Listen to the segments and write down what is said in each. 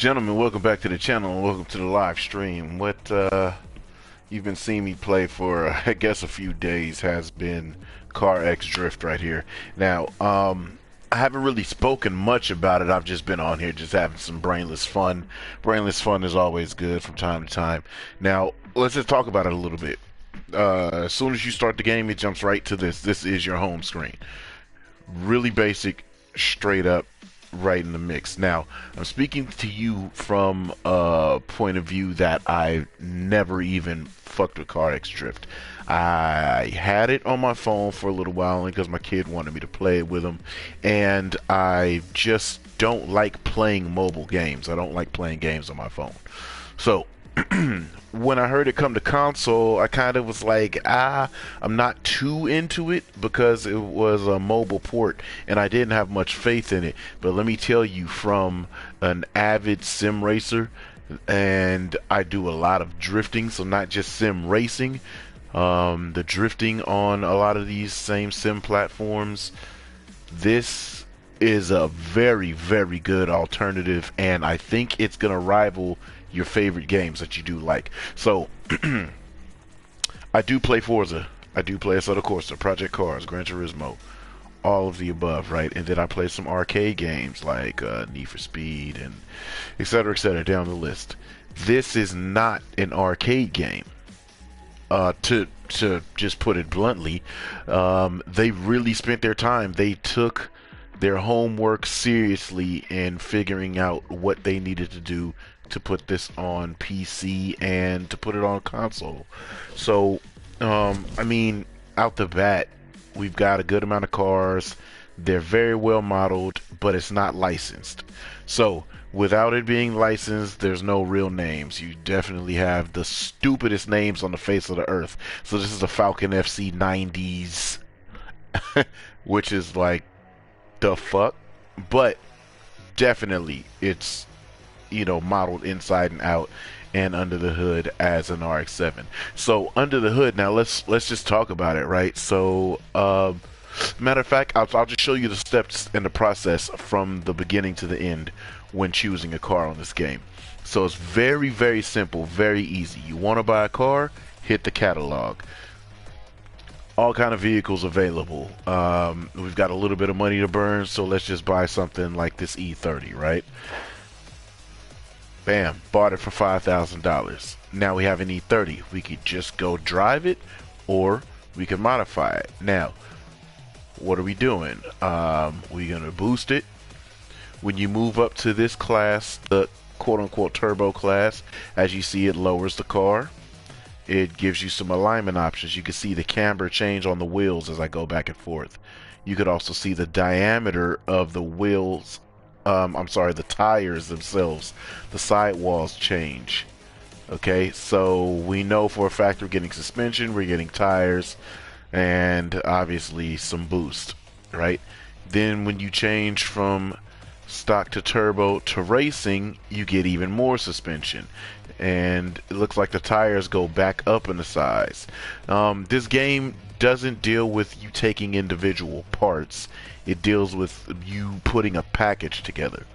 Gentlemen, welcome back to the channel and welcome to the live stream. What you've been seeing me play for, I guess, a few days has been CarX Drift right here. Now, I haven't really spoken much about it. I've just been on here just having some brainless fun. Brainless fun is always good from time to time. Now, let's just talk about it a little bit. As soon as you start the game, it jumps right to this. This is your home screen. Really basic, straight up, right in the mix. Now, I'm speaking to you from a point of view that I never even fucked with CarX Drift. I had it on my phone for a little while only because my kid wanted me to play it with him, and I just don't like playing mobile games. I don't like playing games on my phone. So, when I heard it come to console, I kind of was like, I'm not too into it because it was a mobile port and I didn't have much faith in it. But let me tell you, from an avid sim racer, and I do a lot of drifting, so not just sim racing, the drifting on a lot of these same sim platforms, this is a very, very good alternative, and I think it's going to rival your favorite games that you do like. So, I do play Forza. I do play Assetto Corsa, Project Cars, Gran Turismo, all of the above, right? And then I play some arcade games like Need for Speed and etc., down the list. This is not an arcade game. To just put it bluntly, they really spent their time. They took their homework seriously in figuring out what they needed to do to put this on PC and to put it on console. So, I mean, out the bat, we've got a good amount of cars. They're very well modeled, but it's not licensed. So, without it being licensed, there's no real names. You definitely have the stupidest names on the face of the earth. So this is a Falcon FC 90s, which is like, the fuck? But definitely, it's, modeled inside and out and under the hood as an RX-7. So under the hood, now let's just talk about it, right? So, matter of fact, I'll just show you the steps in the process from the beginning to the end when choosing a car on this game. So it's very, very simple, very easy. You want to buy a car, hit the catalog. All kind of vehicles available. We've got a little bit of money to burn, so let's just buy something like this E30, right? Bam, bought it for $5,000. Now we have an E30. We could just go drive it, or we can modify it. Now, what are we doing? We're gonna boost it. When you move up to this class, the quote-unquote turbo class, as you see, it lowers the car. It gives you some alignment options. You can see the camber change on the wheels as I go back and forth. You could also see the diameter of the wheels, the tires themselves. The sidewalls change. Okay, so we know for a fact we're getting suspension, we're getting tires, and obviously some boost, right? Then when you change from stock to turbo to racing, you get even more suspension, and it looks like the tires go back up in the size. This game doesn't deal with you taking individual parts. It deals with you putting a package together.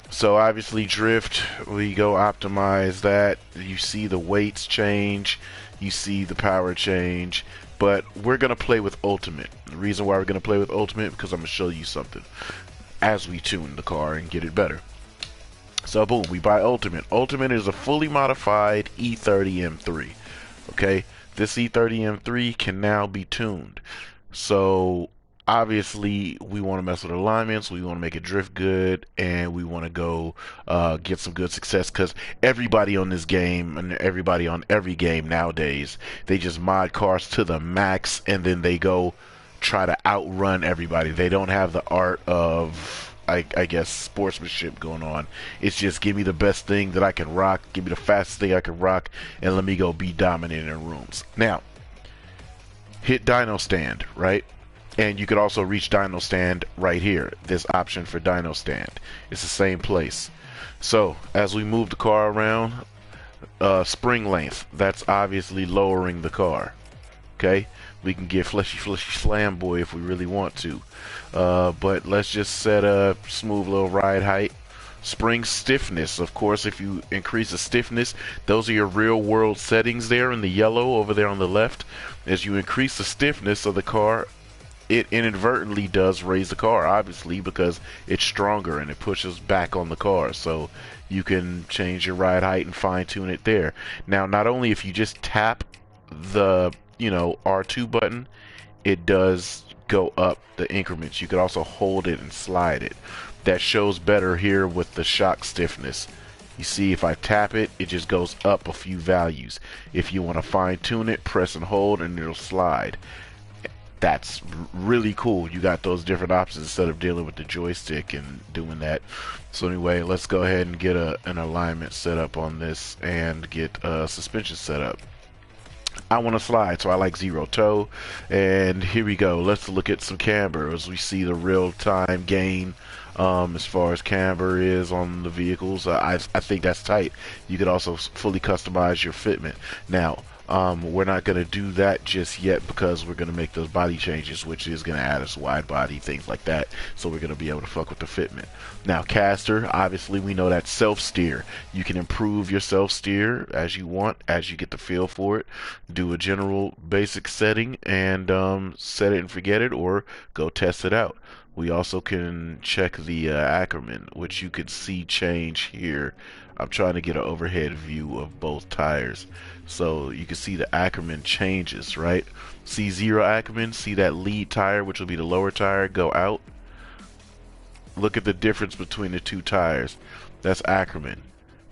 So obviously drift, we go optimize that. You see the weights change, you see the power change, but we're gonna play with ultimate. The reason why we're gonna play with ultimate, because I'm gonna show you something as we tune the car and get it better. So boom, we buy Ultimate. Ultimate is a fully modified E30 M3. Okay, this E30 M3 can now be tuned. So obviously we want to mess with alignments, we want to make it drift good, and we want to go get some good success, because everybody on this game and everybody on every game nowadays, they just mod cars to the max and then they go try to outrun everybody. They don't have the art of, I guess, sportsmanship going on. It's just give me the best thing that I can rock, give me the fastest thing I can rock, and let me go be dominant in rooms. Now, hit dyno stand, right? And you could also reach dyno stand right here. This option for dyno stand. It's the same place. So, as we move the car around, spring length, that's obviously lowering the car. Okay? We can get fleshy slam boy if we really want to. But let's just set a smooth little ride height. Spring stiffness. Of course, if you increase the stiffness, those are your real world settings there in the yellow over there on the left. As you increase the stiffness of the car, it inadvertently does raise the car, obviously, because it's stronger and it pushes back on the car. So you can change your ride height and fine tune it there. Now, not only if you just tap the, R2 button, it does go up the increments. You could also hold it and slide it. That shows better here with the shock stiffness. You see, if I tap it, it just goes up a few values. If you want to fine tune it, press and hold and it'll slide. That's really cool. You got those different options instead of dealing with the joystick and doing that. So anyway, let's go ahead and get an alignment set up on this and get suspension set up. I want to slide, so I like zero toe. And here we go. Let's look at some camber as we see the real-time gain as far as camber is on the vehicles. I think that's tight. You could also fully customize your fitment. Now, we're not going to do that just yet because we're going to make those body changes, which is going to add us wide body, things like that. So we're going to be able to fuck with the fitment. Now, caster, obviously we know that self-steer. You can improve your self-steer as you want, as you get the feel for it. Do a general basic setting and set it and forget it, or go test it out. We also can check the Ackerman, which you could see change here. I'm trying to get an overhead view of both tires. So you can see the Ackerman changes, right? See zero Ackerman, see that lead tire, which will be the lower tire, go out. Look at the difference between the two tires. That's Ackerman.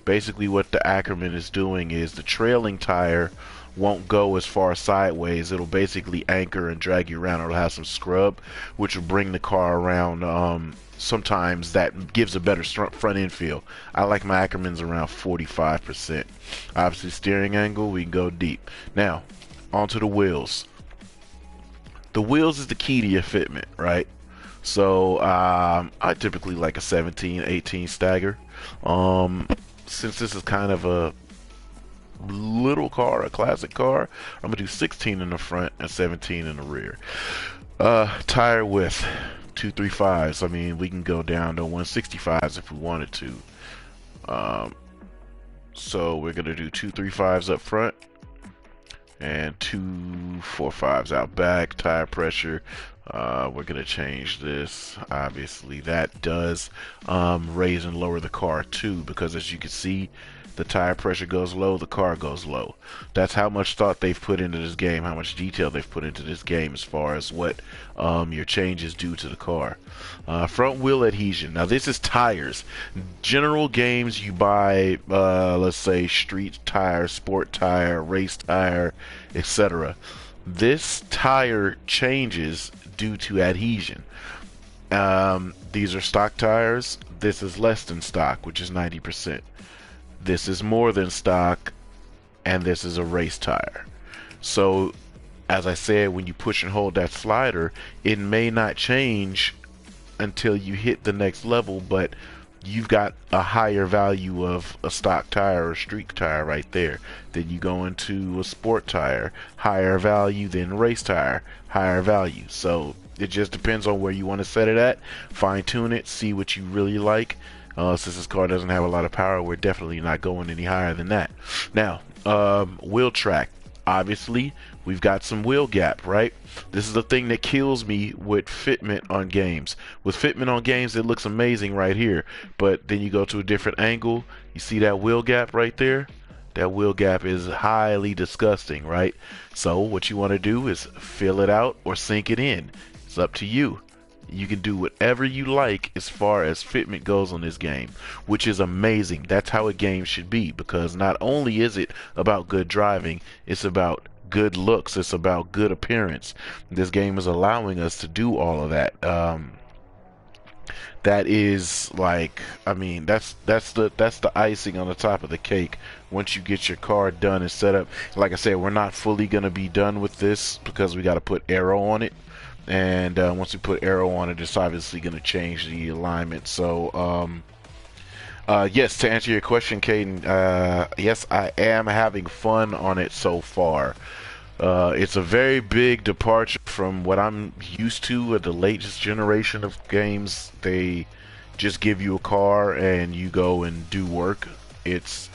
Basically what the Ackerman is doing is the trailing tire won't go as far sideways. It'll basically anchor and drag you around. It'll have some scrub, which will bring the car around. Sometimes that gives a better front end feel. I like my Ackermans around 45%. Obviously, steering angle, we can go deep. Now, onto the wheels. The wheels is the key to your fitment, right? So, I typically like a 17, 18 stagger. Since this is kind of a little car, a classic car, I'm gonna do 16 in the front and 17 in the rear. Tire width, 235s. I mean, we can go down to 165s if we wanted to. So we're gonna do 235s up front and 245s out back. Tire pressure, we're gonna change this. Obviously that does raise and lower the car too, because as you can see, the tire pressure goes low, the car goes low. That's how much thought they've put into this game, how much detail they've put into this game as far as what your changes do to the car. Front wheel adhesion. Now this is tires. General games you buy, let's say street tire, sport tire, race tire, etc. This tire changes due to adhesion. These are stock tires. This is less than stock, which is 90%. This is more than stock, and this is a race tire. So, as I said, when you push and hold that slider, it may not change until you hit the next level, but you've got a higher value of a stock tire or street tire right there. Then you go into a sport tire, higher value, then race tire, higher value. So it just depends on where you want to set it at. Fine tune it, see what you really like. Since this car doesn't have a lot of power, we're definitely not going any higher than that. Now, wheel track. Obviously, we've got some wheel gap, right? This is the thing that kills me with fitment on games. With fitment on games, it looks amazing right here. But then you go to a different angle, you see that wheel gap right there? That wheel gap is highly disgusting, right? So what you want to do is fill it out or sink it in. It's up to you. You can do whatever you like as far as fitment goes on this game, which is amazing. That's how a game should be, because not only is it about good driving, it's about good looks, it's about good appearance. This game is allowing us to do all of that. That is like, I mean, that's the icing on the top of the cake. Once you get your car done and set up, like I said, we're not fully gonna be done with this because we got to put aero on it. And once we put arrow on it, it's obviously going to change the alignment. So, yes, to answer your question, Caden, yes, I am having fun on it so far. It's a very big departure from what I'm used to with the latest generation of games. They just give you a car and you go and do work. It's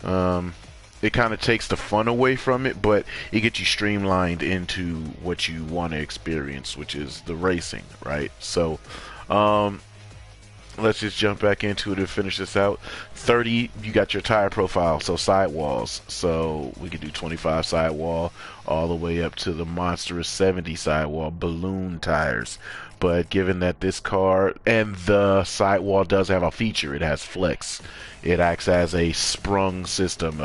it kind of takes the fun away from it, but it gets you streamlined into what you want to experience, which is the racing, right? So let's just jump back into it and finish this out. 30, you got your tire profile, so sidewalls. So we could do 25 sidewall all the way up to the monstrous 70 sidewall balloon tires. But given that this car and the sidewall does have a feature, it has flex. It acts as a sprung system,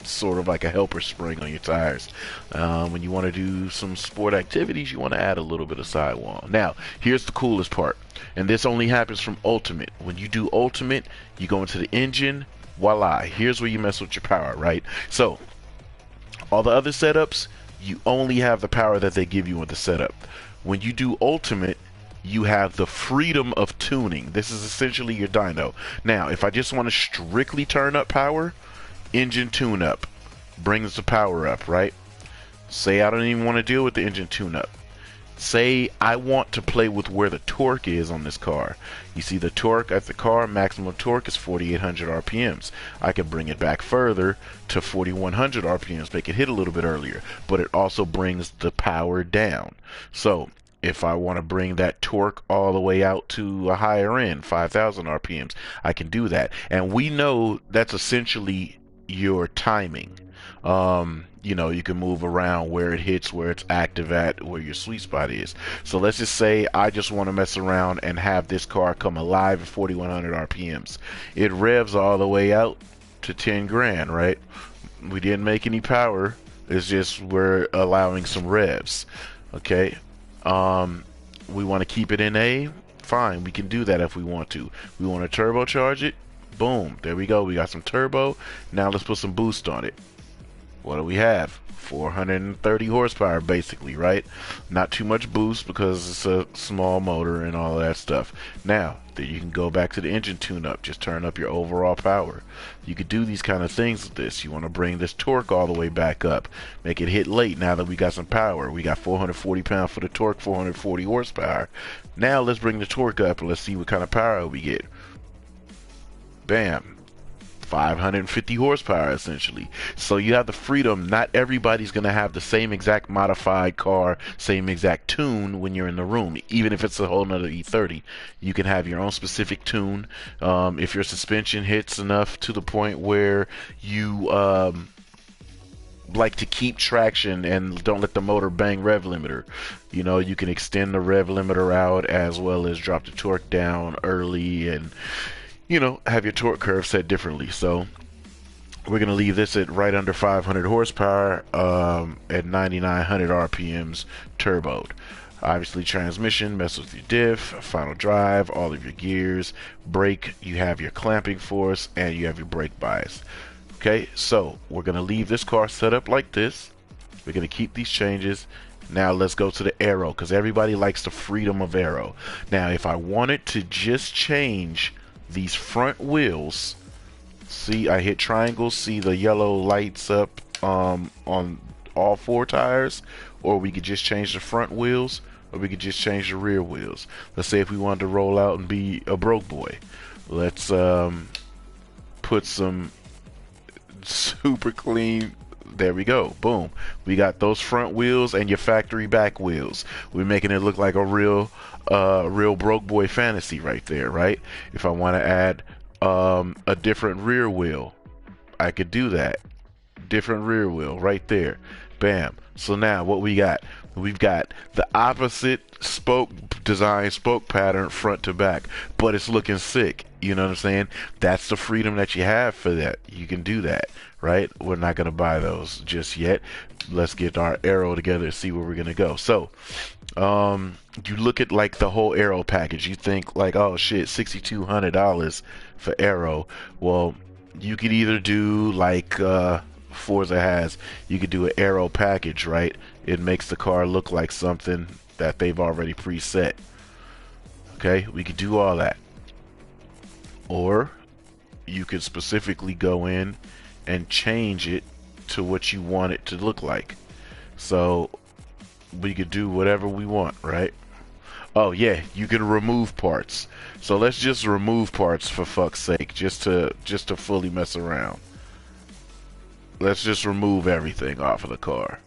sort of like a helper spring on your tires. When you want to do some sport activities, you want to add a little bit of sidewall. Now, here's the coolest part, and this only happens from Ultimate. When you do Ultimate, you go into the engine, voila, here's where you mess with your power, right? So, all the other setups, you only have the power that they give you in the setup. When you do Ultimate, you have the freedom of tuning. This is essentially your dyno. Now, if I just want to strictly turn up power, engine tune up brings the power up, right? Say I don't even want to deal with the engine tune up. Say I want to play with where the torque is on this car. You see the torque at the car, maximum torque is 4,800 RPMs. I can bring it back further to 4,100 RPMs, make it hit a little bit earlier, but it also brings the power down. So if I want to bring that torque all the way out to a higher end, 5,000 RPMs, I can do that. And we know that's essentially your timing. You know, you can move around where it hits, where it's active at, where your sweet spot is. So let's just say I just want to mess around and have this car come alive at 4,100 RPMs. It revs all the way out to 10 grand, right? We didn't make any power. It's just we're allowing some revs. Okay. We want to keep it in A, fine, we can do that if we want to. We want to turbocharge it, boom, there we go, we got some turbo. Now let's put some boost on it. What do we have? 430 horsepower basically, right? Not too much boost because it's a small motor and all that stuff. Now then you can go back to the engine tune up, just turn up your overall power. You could do these kind of things with this. You want to bring this torque all the way back up, make it hit late. Now that we got some power, we got 440 pounds for the torque, 440 horsepower. Now let's bring the torque up and let's see what kind of power we get. Bam, 550 horsepower essentially. So you have the freedom. Not everybody's going to have the same exact modified car, same exact tune when you're in the room. Even if it's a whole nother E30, you can have your own specific tune. If your suspension hits enough to the point where you like to keep traction and don't let the motor bang rev limiter, you know, you can extend the rev limiter out as well as drop the torque down early and, you know, have your torque curve set differently. So we're going to leave this at right under 500 horsepower at 9,900 RPMs turboed. Obviously transmission, mess with your diff, final drive, all of your gears, brake, you have your clamping force, and you have your brake bias. Okay, so we're going to leave this car set up like this. We're going to keep these changes. Now let's go to the aero, because everybody likes the freedom of aero. Now if I wanted to just change these front wheels, see, I hit triangle, see the yellow lights up on all four tires, or we could just change the front wheels, or we could just change the rear wheels. Let's say if we wanted to roll out and be a broke boy, let's put some super clean, there we go, boom, we got those front wheels and your factory back wheels. We're making it look like a real broke boy fantasy right there, right? If I want to add a different rear wheel, I could do that. Different rear wheel right there, bam. So now what we got, we've got the opposite spoke design, spoke pattern front to back, but it's looking sick. You know what I'm saying? That's the freedom that you have for that. You can do that, right? We're not going to buy those just yet. Let's get our aero together and see where we're going to go. So you look at like the whole aero package, you think like, oh shit, $6,200 for aero. Well, you could either do like Forza has, you could do an aero package, right? It makes the car look like something that they've already preset. Okay, we could do all that. Or you could specifically go in and change it to what you want it to look like. So we could do whatever we want, right? Oh yeah, you can remove parts. So let's just remove parts for fuck's sake, just to fully mess around. Let's just remove everything off of the car.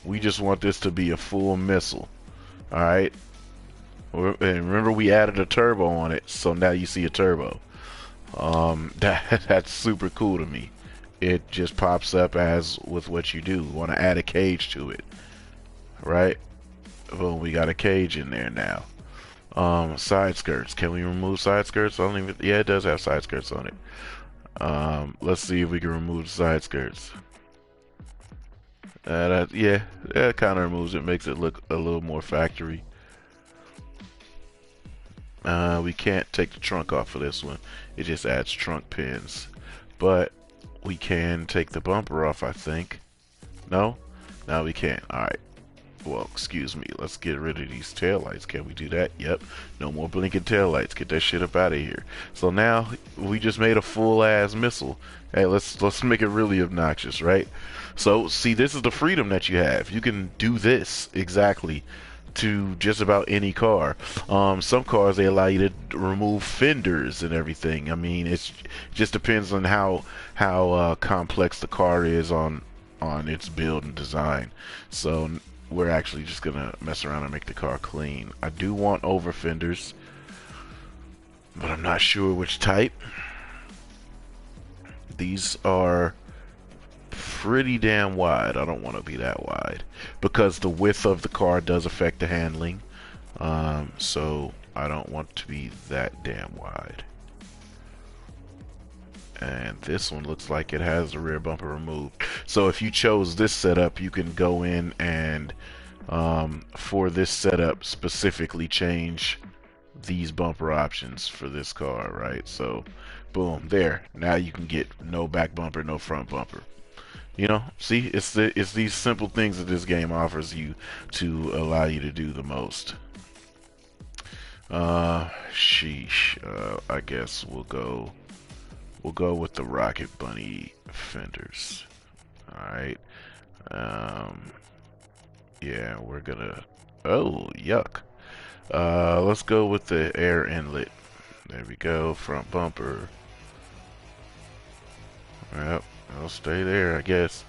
We just want this to be a full missile. All right. And remember, we added a turbo on it, so now you see a turbo. That's super cool to me. It just pops up as with what you do. Want to add a cage to it, right? Boom, we got a cage in there now. Side skirts. Can we remove side skirts? I don't even. Yeah, it does have side skirts on it. Let's see if we can remove the side skirts. Yeah, that kind of removes it. Makes it look a little more factory. We can't take the trunk off of this one. It just adds trunk pins. But we can take the bumper off, I think. No? No, we can't. Alright. Well, excuse me. Let's get rid of these taillights. Can we do that? Yep. No more blinking taillights. Get that shit up out of here. So now we just made a full-ass missile. Hey, let's make it really obnoxious, right? So, see, this is the freedom that you have. You can do this exactly to just about any car. Some cars, they allow you to remove fenders and everything. I mean, it just depends on how complex the car is on its build and design. So we're actually just gonna mess around and make the car clean. I do want over fenders, but I'm not sure which type. These are pretty damn wide. I don't want to be that wide because the width of the car does affect the handling. So I don't want to be that damn wide. And this one looks like it has the rear bumper removed. So if you chose this setup, you can go in and for this setup specifically change these bumper options for this car, right? So boom, there. Now you can get no back bumper, no front bumper. You know, see, it's these simple things that this game offers you to allow you to do the most. Sheesh. I guess we'll go with the Rocket Bunny fenders. All right. Yeah, we're gonna. Oh, yuck. Let's go with the air inlet. There we go. Front bumper. Yep. I'll stay there, I guess.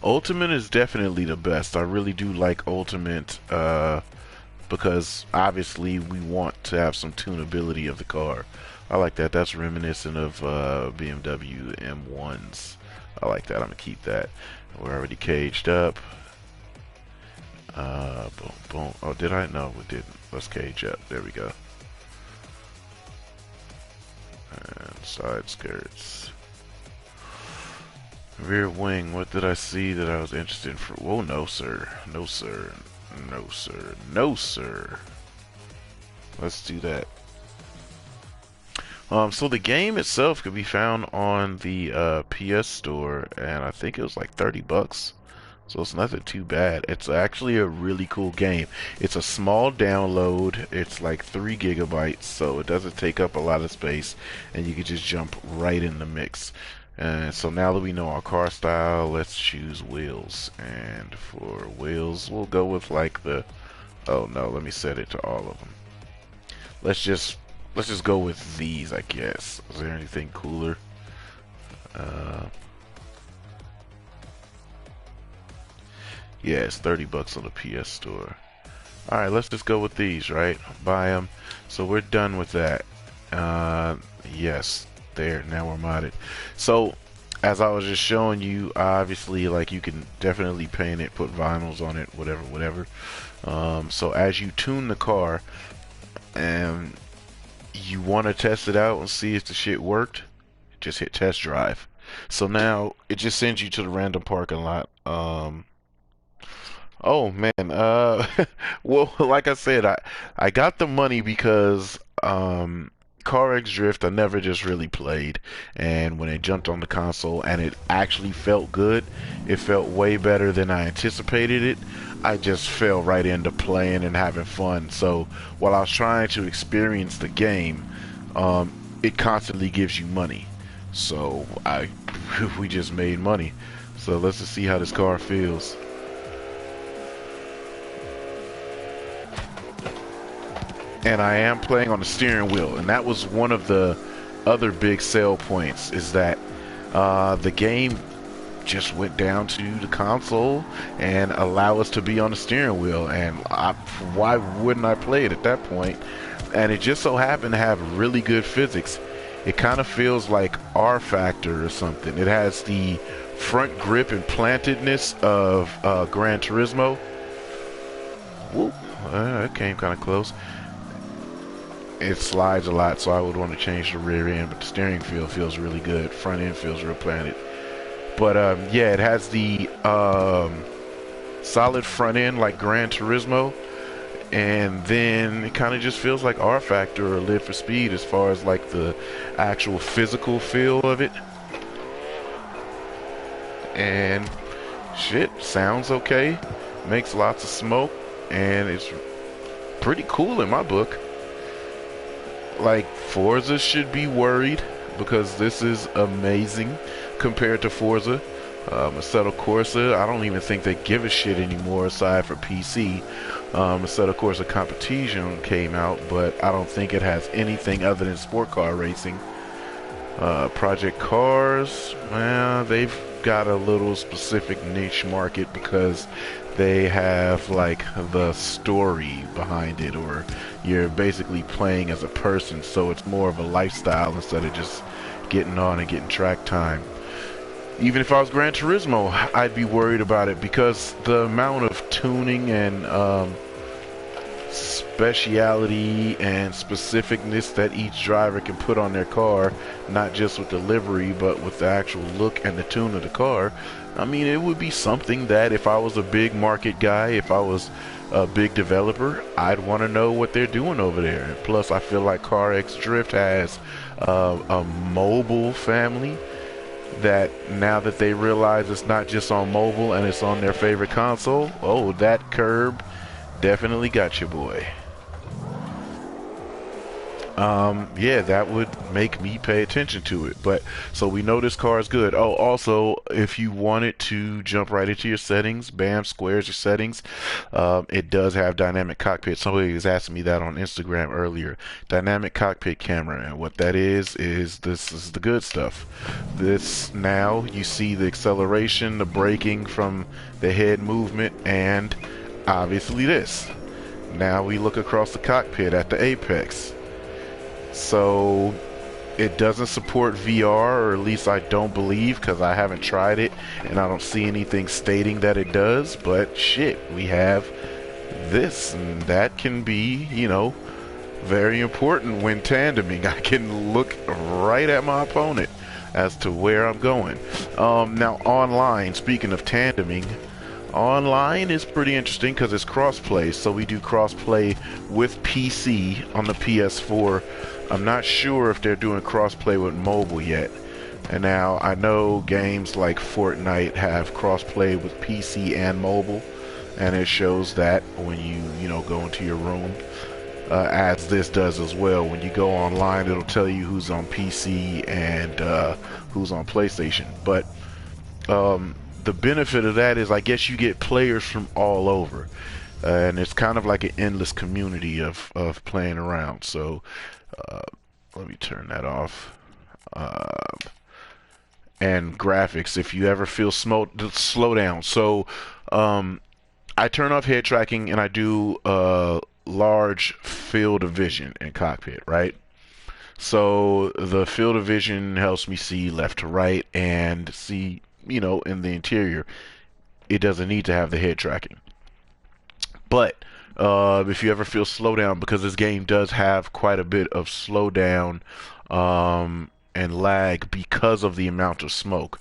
Ultimate is definitely the best. I really do like Ultimate because obviously we want to have some tunability of the car. I like that. That's reminiscent of BMW M1s. I like that. I'm gonna keep that. We're already caged up. Boom, boom. Oh, did I? No, we didn't. Let's cage up. There we go. And side skirts. Rear wing, what did I see that I was interested in? Whoa, no sir. No sir. No sir. No sir. Let's do that. So the game itself could be found on the PS Store, and I think it was like 30 bucks. So it's nothing too bad. It's actually a really cool game. It's a small download. It's like 3 gigabytes, so it doesn't take up a lot of space, and you can just jump right in the mix. And so now that we know our car style, let's choose wheels. And for wheels, we'll go with like the. Oh no, let me set it to all of them. Let's just go with these, I guess. Is there anything cooler? Yeah, it's 30 bucks on the PS Store. Alright, let's just go with these, right? Buy them. So we're done with that. Yes, there, now we're modded. So, as I was just showing you, obviously, like, you can definitely paint it, put vinyls on it, whatever. So as you tune the car, and you want to test it out and see if the shit worked, just hit test drive. So now, it just sends you to the random parking lot. Oh man, well, like I said, I got the money because CarX Drift I never just really played, and when it jumped on the console and it actually felt good, it felt way better than I anticipated it. I just fell right into playing and having fun. So while I was trying to experience the game, it constantly gives you money. So we just made money. So let's just see how this car feels. And I am playing on the steering wheel, and that was one of the other big sell points, is that the game just went down to the console and allow us to be on the steering wheel, and why wouldn't I play it at that point? And it just so happened to have really good physics. It kind of feels like R Factor or something. It has the front grip and plantedness of Gran Turismo. Whoop, that came kind of close. It slides a lot, so I would want to change the rear end, but the steering feel feels really good. Front end feels real planted. But yeah, it has the solid front end like Gran Turismo, and then it kind of just feels like R Factor or Live for Speed as far as like the actual physical feel of it. And shit, sounds okay, makes lots of smoke, and it's pretty cool in my book. Like, Forza should be worried because this is amazing compared to Forza. Assetto Corsa, I don't even think they give a shit anymore aside for PC. Assetto Corsa Competition came out, but I don't think it has anything other than sport car racing. Project Cars, well, they've got a little specific niche market because they have like the story behind it, or you're basically playing as a person, so it's more of a lifestyle instead of just getting on and getting track time. Even if I was Gran Turismo, I'd be worried about it because the amount of tuning and speciality and specificness that each driver can put on their car, not just with the livery but with the actual look and the tune of the car. I mean, it would be something that if I was a big market guy, if I was a big developer, I'd want to know what they're doing over there. And plus, I feel like CarX Drift has a mobile family that now that they realize it's not just on mobile and it's on their favorite console, oh, that curb definitely got you, boy. Yeah, that would make me pay attention to it. But so we know this car is good. Oh, also, if you wanted to jump right into your settings, bam, squares your settings. It does have dynamic cockpit. Somebody was asking me that on Instagram earlier. Dynamic cockpit camera, and what that is this is the good stuff. This, now you see the acceleration, the braking from the head movement, and obviously this. Now we look across the cockpit at the apex. So it doesn't support VR, or at least I don't believe, because I haven't tried it and I don't see anything stating that it does. But shit, we have this, and that can be, you know, very important when tandeming. I can look right at my opponent as to where I'm going. Now online, speaking of tandeming, online is pretty interesting because it's crossplay. So we do crossplay with PC on the PS4. I'm not sure if they're doing crossplay with mobile yet. And now I know games like Fortnite have crossplay with PC and mobile, and it shows that when you know, go into your room, as this does as well. When you go online, it'll tell you who's on PC and who's on PlayStation. But the benefit of that is, I guess, you get players from all over, and it's kind of like an endless community of playing around. So let me turn that off. And graphics, if you ever feel slow down. So I turn off head tracking and I do large field of vision in cockpit, right? So the field of vision helps me see left to right and see, you know, in the interior. It doesn't need to have the head tracking. But if you ever feel slowdown, because this game does have quite a bit of slowdown and lag because of the amount of smoke,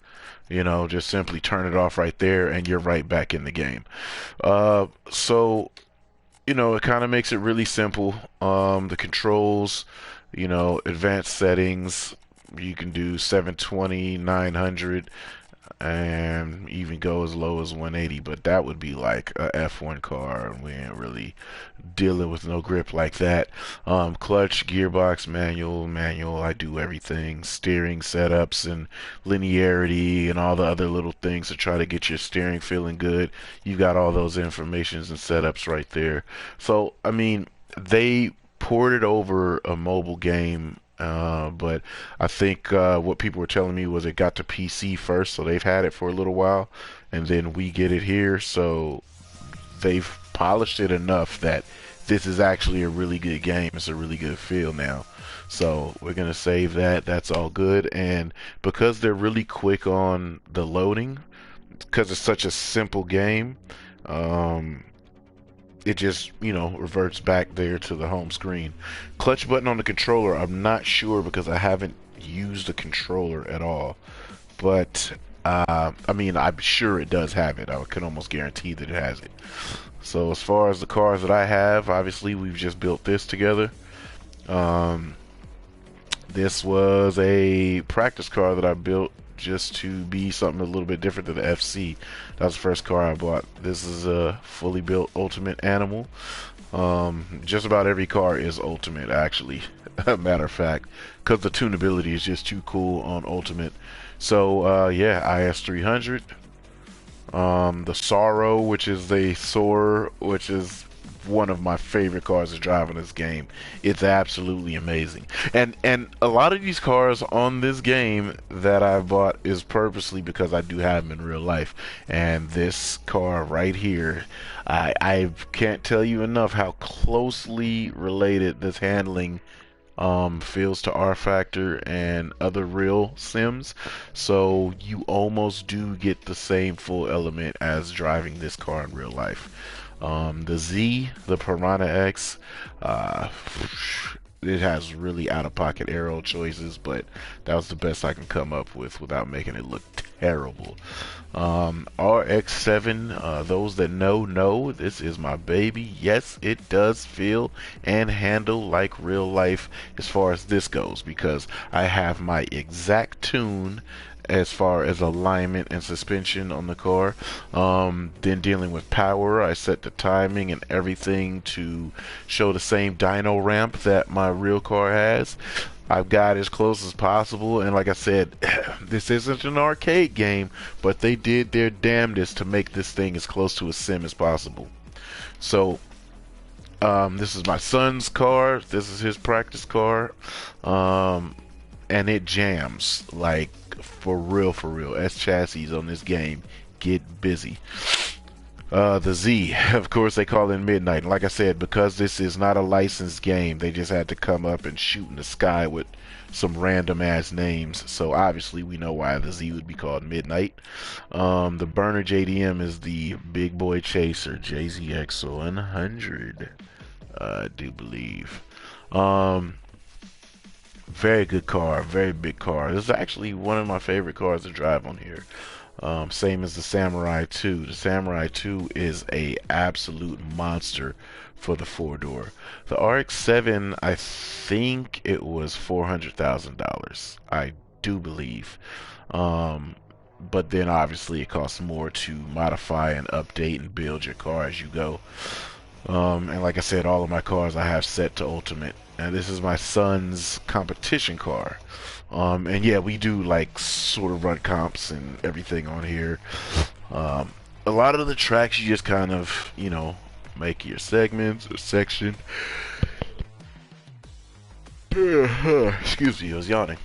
you know, just simply turn it off right there and you're right back in the game. So, you know, it kind of makes it really simple. The controls, you know, advanced settings, you can do 720, 900. and even go as low as 180, but that would be like a F1 car, and we ain't really dealing with no grip like that. Clutch, gearbox, manual, I do everything. Steering setups and linearity and all the other little things to try to get your steering feeling good. You got all those informations and setups right there. So, I mean, they ported over a mobile game, but I think what people were telling me was it got to PC first, so they've had it for a little while, and then we get it here, so they've polished it enough that this is actually a really good game. It's a really good feel now. So we're gonna save that. That's all good. And because they're really quick on the loading, because it's such a simple game, um, it just, reverts back there to the home screen. Clutch button on the controller, I'm not sure because I haven't used the controller at all. But I mean, I'm sure it does have it. I can almost guarantee that it has it. So as far as the cars that I have, obviously we've just built this together. Um, this was a practice car that I built just to be something a little bit different than the FC. That was the first car I bought. This is a fully built Ultimate Animal. Just about every car is Ultimate, actually. Matter of fact, because the tunability is just too cool on Ultimate. So yeah, IS300. The Sorrow, which is the Soar, which is one of my favorite cars to drive in this game. It's absolutely amazing. And a lot of these cars on this game that I bought is purposely because I do have them in real life. And this car right here, I can't tell you enough how closely related this handling feels to R Factor and other real sims, so you almost do get the same full element as driving this car in real life. The Z, the Piranha X, uh, it has really out-of-pocket aero choices, but that was the best I can come up with without making it look terrible. RX-7, those that know, this is my baby. Yes, it does feel and handle like real life as far as this goes, because I have my exact tune as far as alignment and suspension on the car. Then dealing with power, I set the timing and everything to show the same dyno ramp that my real car has. I've got as close as possible, and like I said, this isn't an arcade game, but they did their damnedest to make this thing as close to a sim as possible. So this is my son's car. This is his practice car. And it jams, like, for real, for real. S chassis on this game get busy. The Z, of course, they call it Midnight. And like I said, because this is not a licensed game, they just had to come up and shoot in the sky with some random ass names. So obviously we know why the Z would be called Midnight. The burner JDM is the Big Boy Chaser JZX 100, I do believe. Very good car, very big car. This is actually one of my favorite cars to drive on here. Same as the Samurai 2. The Samurai 2 is a absolute monster for the four-door. The RX-7, I think it was $400,000. I do believe. But then obviously it costs more to modify and update and build your car as you go. And like I said, all of my cars I have set to Ultimate. And this is my son's competition car. And yeah, we do like sort of run comps and everything on here. A lot of the tracks you just kind of, make your segments or section. Excuse me, I was yawning.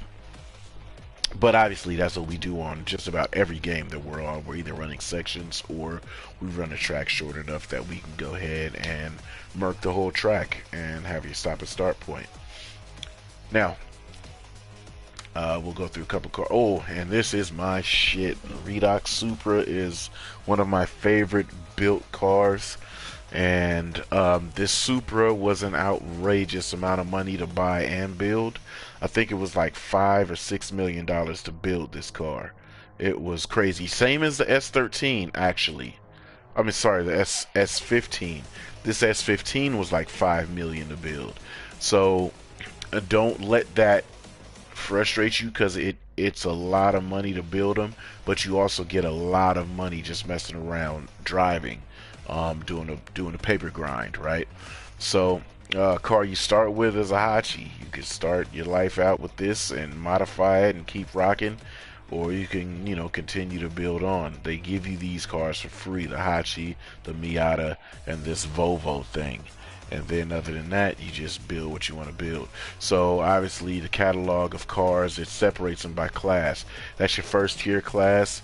But obviously that's what we do on just about every game that we're on. We're either running sections or we run a track short enough that we can go ahead and murk the whole track and have your stop and start point. Now, we'll go through a couple cars. Oh, and this is my shit. Redox Supra is one of my favorite built cars. And this Supra was an outrageous amount of money to buy and build. I think it was like $5 or $6 million to build this car. It was crazy. Same as the S13, actually. I mean, sorry, the S15. This S15 was like $5 million to build. So don't let that frustrates you because it's a lot of money to build them, but you also get a lot of money just messing around driving, doing a paper grind, right? So car you start with is a Hachi. You can start your life out with this and modify it and keep rocking, or you can, continue to build on. They give you these cars for free: the Hachi, the Miata, and this Volvo thing. And then other than that, you just build what you want to build. So obviously the catalog of cars, it separates them by class. That's your first tier class.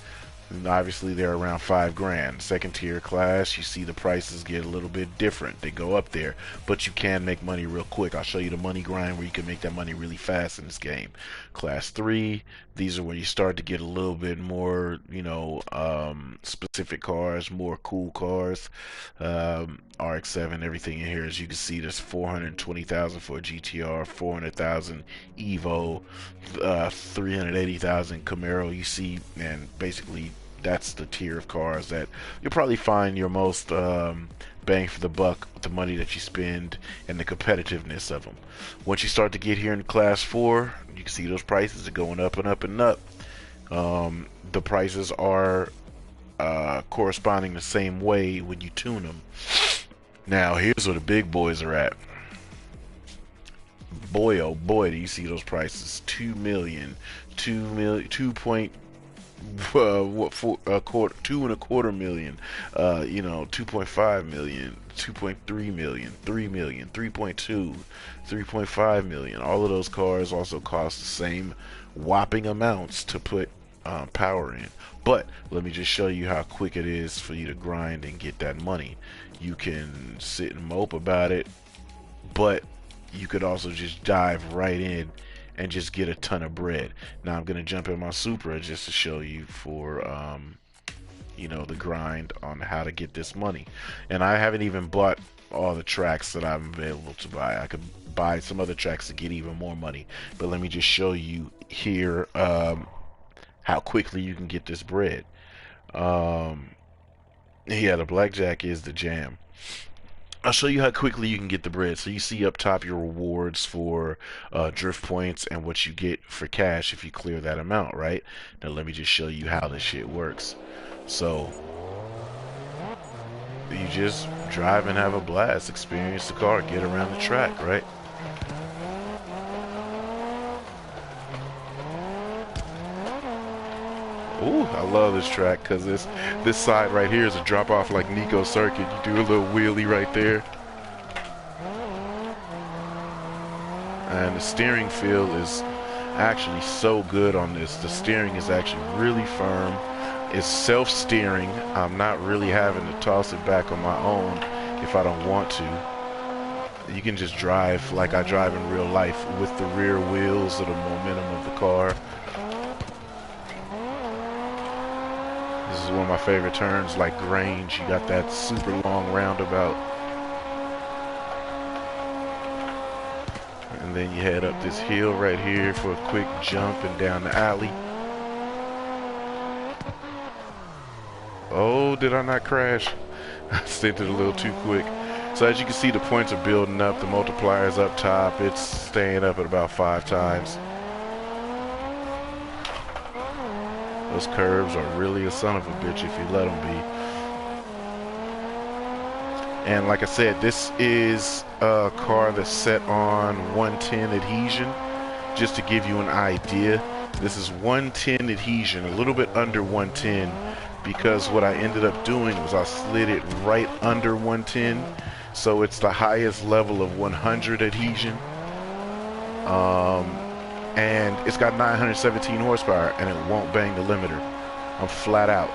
And obviously they're around $5 grand. Second tier class, you see the prices get a little bit different. They go up there, but you can make money real quick. I'll show you the money grind where you can make that money really fast in this game. Class 3, these are where you start to get a little bit more, specific cars, more cool cars. RX-7, everything in here, as you can see, there's 420,000 for a GTR, 400,000 Evo, 380,000 Camaro. You see, and basically that's the tier of cars that you'll probably find your most bang for the buck with the money that you spend and the competitiveness of them. Once you start to get here in class 4, you can see those prices are going up and up and up. The prices are corresponding the same way when you tune them. Now here's where the big boys are at. Boy, oh boy, do you see those prices? 2 million, 2 million, 2 point, what for a quarter, 2.25 million, 2.5 million, 2.3 million, 3 million, 3.2, 3.5 million. All of those cars also cost the same whopping amounts to put power in. But let me just show you how quick it is for you to grind and get that money. You can sit and mope about it, but you could also just dive right in and just get a ton of bread. Now I'm gonna jump in my Supra just to show you for the grind on how to get this money. And I haven't even bought all the tracks that I'm available to buy. I could buy some other tracks to get even more money, but let me just show you here how quickly you can get this bread. Yeah, the blackjack is the jam. I'll show you how quickly you can get the bread. So you see up top your rewards for drift points and what you get for cash if you clear that amount, right? Now let me just show you how this shit works. So you just drive and have a blast, experience the car, get around the track, right? Ooh, I love this track because this side right here is a drop off like Nico Circuit. You do a little wheelie right there. And the steering feel is actually so good on this. The steering is actually really firm. It's self-steering. I'm not really having to toss it back on my own if I don't want to. You can just drive like I drive in real life with the rear wheels or the momentum of the car. This is one of my favorite turns, like Grange. You got that super long roundabout. And then you head up this hill right here for a quick jump and down the alley. Oh, did I not crash? I sent it a little too quick. So as you can see, the points are building up. The multiplier's up top. It's staying up at about 5 times. Those curves are really a son of a bitch if you let them be. And like I said, this is a car that's set on 110 adhesion. Just to give you an idea, this is 110 adhesion, a little bit under 110, because what I ended up doing was I slid it right under 110, so it's the highest level of 100 adhesion. And it's got 917 horsepower and it won't bang the limiter. I'm flat out.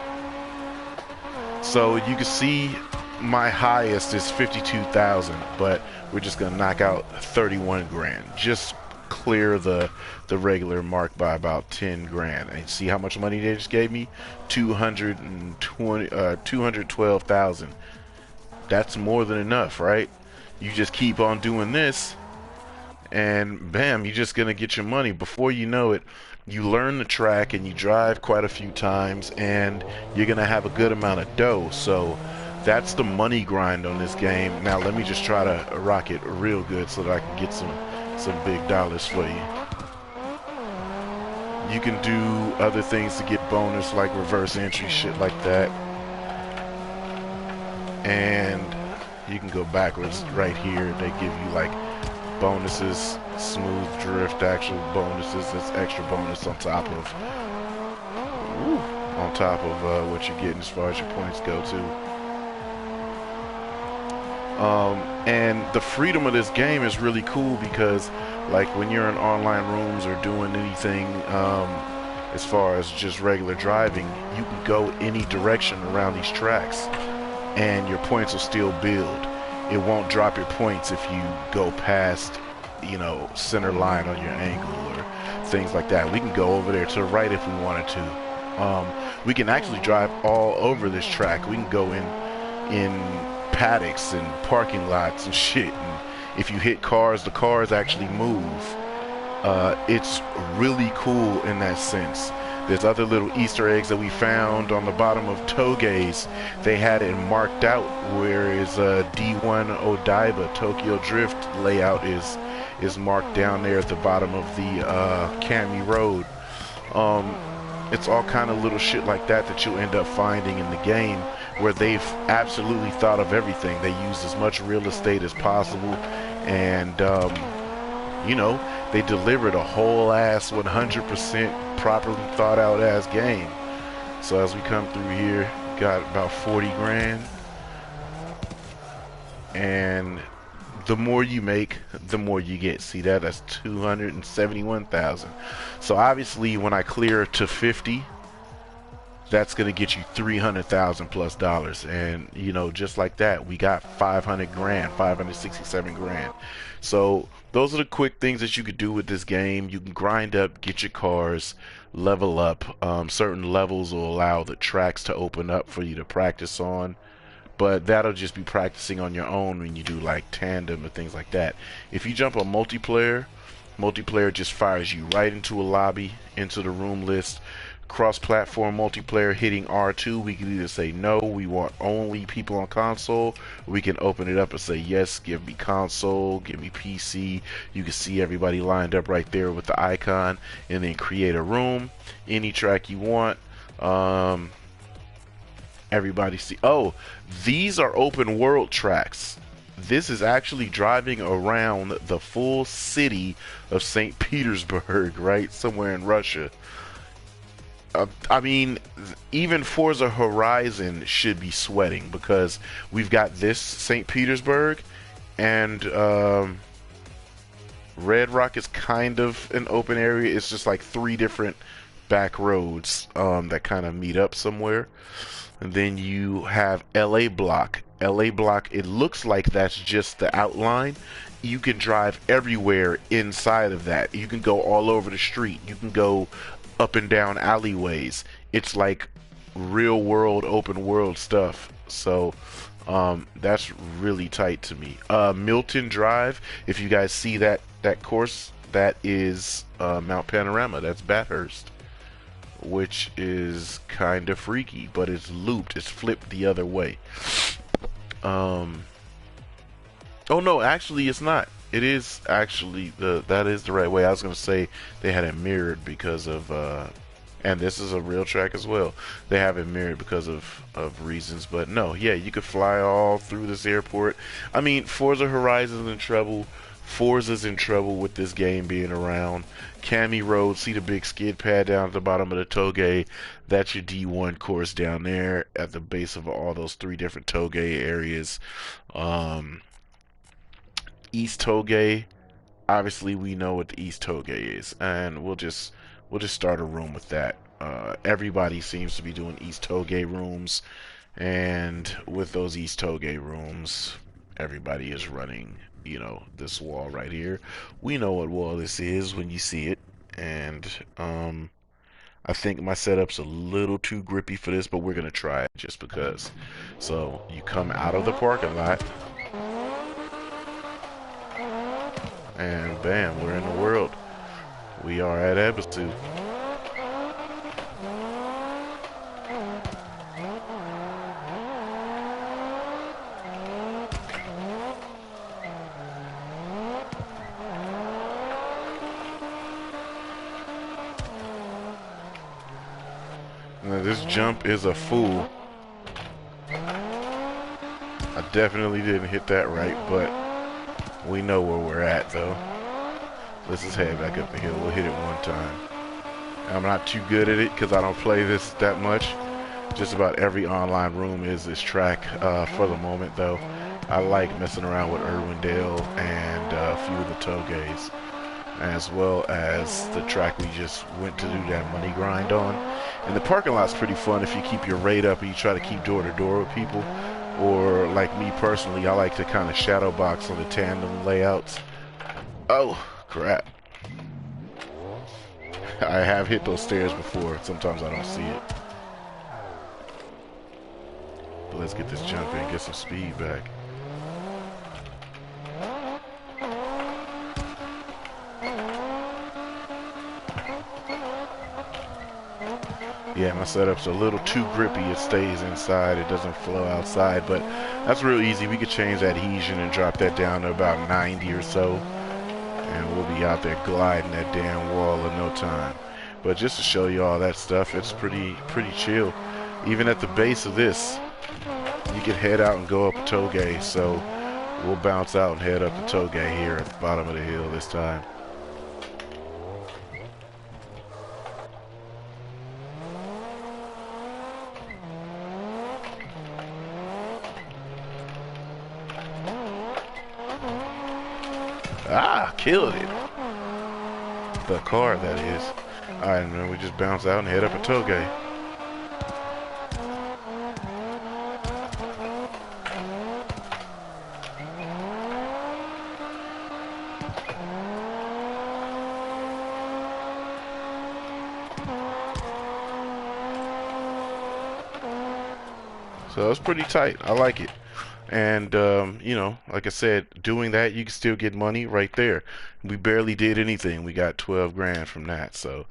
So you can see my highest is 52,000, but we're just gonna knock out 31 grand. Just clear the regular mark by about 10 grand. And see how much money they just gave me? 212,000. That's more than enough, right? You just keep on doing this and bam, you're just gonna get your money. Before you know it, you learn the track and you drive quite a few times and you're gonna have a good amount of dough. So that's the money grind on this game. Now let me just try to rock it real good so that I can get some big dollars for you. You can do other things to get bonus, like reverse entry, shit like that. And you can go backwards right here. They give you like bonuses, smooth drift, actual bonuses. That's extra bonus on top of, woo, on top of what you're getting as far as your points go too. And the freedom of this game is really cool because, like, when you're in online rooms or doing anything, as far as just regular driving, you can go any direction around these tracks, and your points will still build. It won't drop your points if you go past, you know, center line on your angle or things like that. We can go over there to the right if we wanted to. We can actually drive all over this track. We can go in paddocks and parking lots and shit. And if you hit cars, the cars actually move. It's really cool in that sense. There's other little Easter eggs that we found on the bottom of Toge's. They had it marked out, whereas D1 Odaiba Tokyo Drift layout is marked down there at the bottom of the Kami Road. It's all kind of little shit like that that you'll end up finding in the game, where they've absolutely thought of everything. They used as much real estate as possible, and you know, they delivered a whole ass 100% properly thought out ass game. So as we come through here, got about 40 grand, and the more you make, the more you get. See that? That's 271,000. So obviously when I clear to 50, that's gonna get you 300,000 plus dollars. And you know, just like that, we got 500 grand, 567 grand. So those are the quick things that you could do with this game. You can grind up, get your cars, level up. Certain levels will allow the tracks to open up for you to practice on, but that'll just be practicing on your own when you do like Tandem and things like that. If you jump on multiplayer, multiplayer just fires you right into a lobby, into the room list. Cross-platform multiplayer, hitting R2, we can either say no, we want only people on console. We can open it up and say yes, give me console, give me PC. You can see everybody lined up right there with the icon, and then create a room, any track you want. Everybody see, oh, these are open world tracks. This is actually driving around the full city of St. Petersburg, right, somewhere in Russia. I mean, even Forza Horizon should be sweating, because we've got this St. Petersburg, and Red Rock is kind of an open area. It's just like 3 different back roads that kind of meet up somewhere. And then you have LA Block. LA Block, it looks like that's just the outline. You can drive everywhere inside of that. You can go all over the street. You can go up and down alleyways. It's like real world, open world stuff. So that's really tight to me. Milton Drive, if you guys see that course, that is Mount Panorama. That's Bathurst, which is kind of freaky, but it's looped. It's flipped the other way. Oh no, actually it's not. It is actually that is the right way. I was gonna say they had it mirrored because of and this is a real track as well. They have it mirrored because of reasons, but no, yeah, you could fly all through this airport. I mean, Forza Horizon's in trouble. Forza's in trouble with this game being around. Kami Road, see the big skid pad down at the bottom of the Toge? That's your D1 course down there at the base of all those 3 different Toge areas. East Toge, obviously we know what the East Toge is, and we'll just start a room with that. Everybody seems to be doing East Toge rooms, and with those East Toge rooms, everybody is running, you know, this wall right here. We know what wall this is when you see it, and I think my setup's a little too grippy for this, but we're gonna try it just because. So you come out of the parking lot, and bam, we're in the world. We are at Ebisu. This jump is a fool. I definitely didn't hit that right, but we know where we're at, though. Let's just head back up the hill. We'll hit it one time. I'm not too good at it because I don't play this that much. Just about every online room is this track for the moment, though. I like messing around with Irwindale and a few of the togeys, as well as the track we just went to do that money grind on. And the parking lot's pretty fun if you keep your rate up and you try to keep door to door with people. Or like me personally, I like to kind of shadow box on the tandem layouts. Oh, crap. I have hit those stairs before. Sometimes I don't see it. But let's get this jump in, get some speed back. Yeah, my setup's a little too grippy. It stays inside. It doesn't flow outside, but that's real easy. We could change that adhesion and drop that down to about 90 or so, and we'll be out there gliding that damn wall in no time. But just to show you all that stuff, it's pretty chill. Even at the base of this, you can head out and go up a toge. So we'll bounce out and head up the toge here at the bottom of the hill this time. Ah, killed it. The car, that is. Alright, and then we just bounce out and head up a toge. So it's pretty tight. I like it. And, you know, like I said, doing that, you can still get money right there. We barely did anything. We got 12 grand from that. So,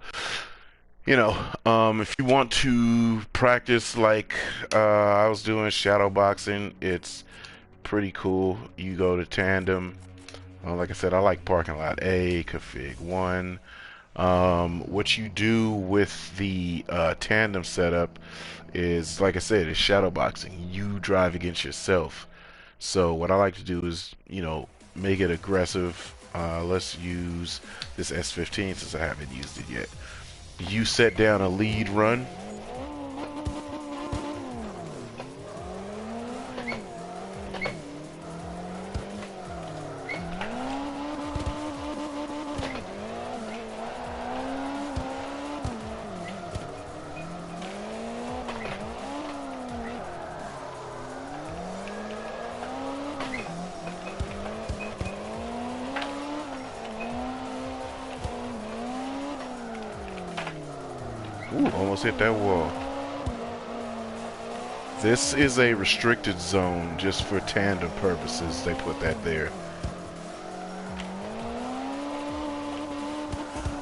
you know, if you want to practice like I was doing shadow boxing, it's pretty cool. You go to Tandem. Like I said, I like parking lot A, config 1. What you do with the Tandem setup is, like I said, it's shadow boxing. You drive against yourself. So what I like to do is, you know, make it aggressive. Let's use this S15 since I haven't used it yet. You set down a lead run. Ooh, almost hit that wall. This is a restricted zone just for tandem purposes. They put that there.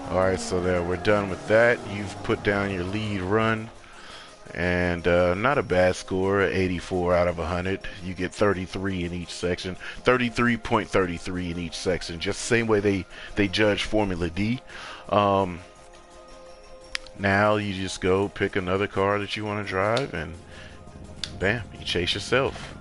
Alright, so there, we're done with that. You've put down your lead run. And not a bad score, 84 out of 100. You get 33 in each section. 33.33 in each section. Just the same way they judge Formula D. Now you just go pick another car that you want to drive and bam, you chase yourself.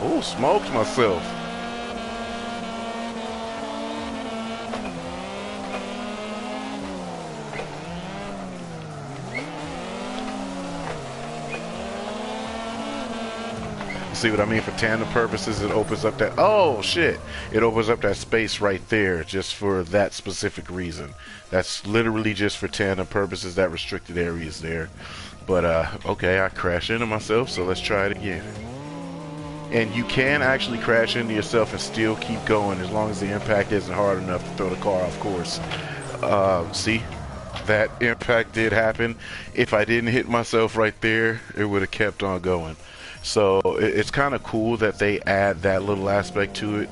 Oh, smoked myself. See what I mean? For tandem purposes, it opens up that, oh shit, it opens up that space right there just for that specific reason. That's literally just for tandem purposes. That restricted area is there. But okay, I crashed into myself, so let's try it again. And you can actually crash into yourself and still keep going as long as the impact isn't hard enough to throw the car off course. See, that impact did happen. If I didn't hit myself right there, it would have kept on going. So it's kind of cool that they add that little aspect to it.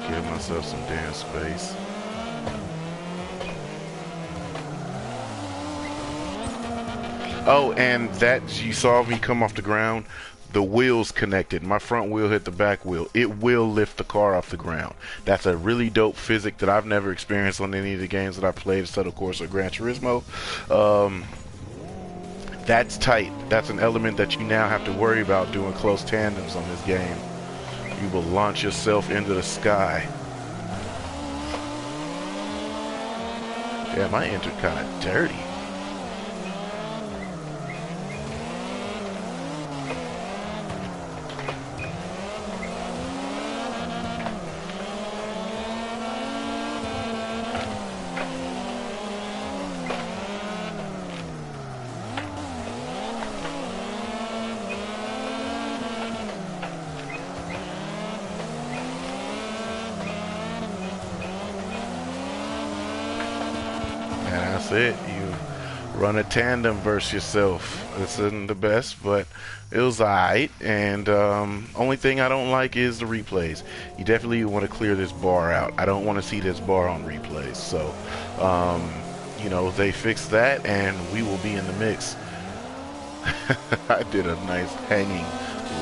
Give myself some damn space. Oh, and that you saw me come off the ground. The wheels connected. My front wheel hit the back wheel. It will lift the car off the ground. That's a really dope physics that I've never experienced on any of the games that I played, except of course or Gran Turismo. That's tight. That's an element that you now have to worry about doing close tandems on this game. You will launch yourself into the sky. Damn, I entered kind of dirty. That's it. You run a tandem versus yourself. This isn't the best, but it was alright. And only thing I don't like is the replays. You definitely want to clear this bar out. I don't want to see this bar on replays. So, you know, they fix that, and we will be in the mix. I did a nice hanging,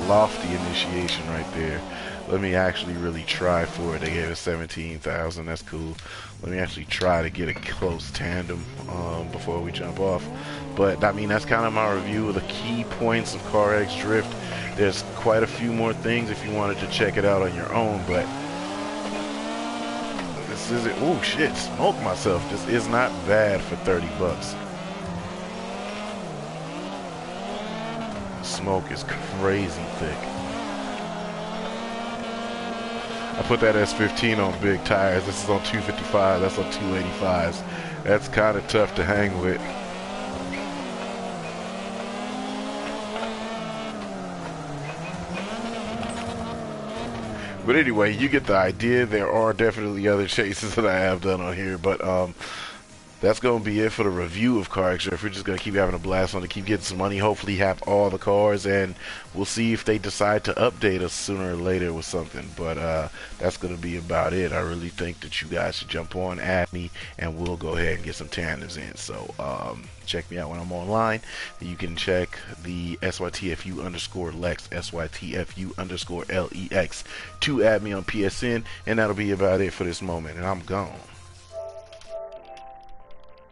lofty initiation right there. Let me actually really try for it. They gave us 17,000. That's cool. Let me actually try to get a close tandem before we jump off. But I mean, that's kind of my review of the key points of CarX Drift. There's quite a few more things if you wanted to check it out on your own, but this isn't. Oh shit! Smoke myself. This is not bad for 30 bucks. Smoke is crazy thick. I put that S15 on big tires. This is on 255. That's on 285s. That's kind of tough to hang with. But anyway, you get the idea. There are definitely other chases that I have done on here, but that's going to be it for the review of CarX Drift. We're just going to keep having a blast on it, keep getting some money, hopefully have all the cars, and we'll see if they decide to update us sooner or later with something. But that's going to be about it. I really think that you guys should jump on, add me, and we'll go ahead and get some tandems in. So check me out when I'm online. You can check the SYTFU_Lex, SYTFU_LEX to add me on PSN, and that'll be about it for this moment, and I'm gone.